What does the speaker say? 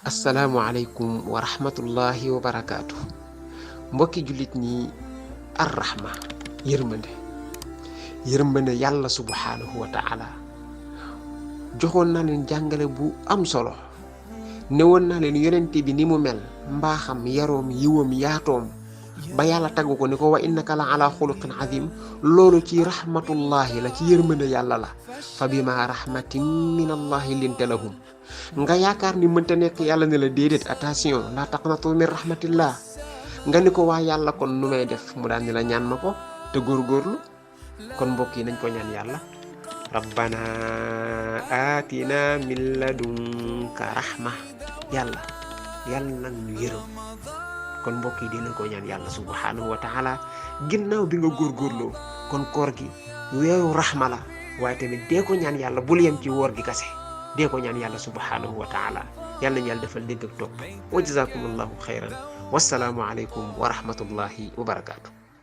assalaamu aleykum wa rahmatullahi wa barakaatu. mbokki jullit ñi, arrahma yërmande yàlla subhaanahu wa taala joxoon naa leen jàngale bu am solo newoon naa leen yonente bi ni mu mel, mbaaxam, yaroom, yiwam, yaatoom ba yàlla tagg ko ni ko wa innaka la ala xuluqin azim. loolu ci rahmatullahi la, ci yërmande yàlla la. fa bima rahmatin min allahi linta lahum. nga yaakaar ni mënta nekk, yàlla ne la déedéet, attention, la taqnatu min rahmatillah. nga ni ko waa yàlla kon nu may def, mu daan ni la ñaan ma ko te góorgóorlu. kon mbokk yi nañ ko ñaan yàlla. rabbana atina min ladunka rahma. yàlla nag ñu yërëm. kon mbokk yi dinañ ko ñaan yàlla subhanahu wa taala ginnaaw bi nga góorgóorloo. kon koor gi weeru rahma la, waaye tamit dee ko ñaan yàlla, bul yem ci woor gi kase. dee ko ñaan yàlla subhanahu wa taala. yàlla nañu yàlla defal dégg ak topp. wa jazakumullahu xayran. wassalaamu aleykum wa rahmatullahi wa barakaatu.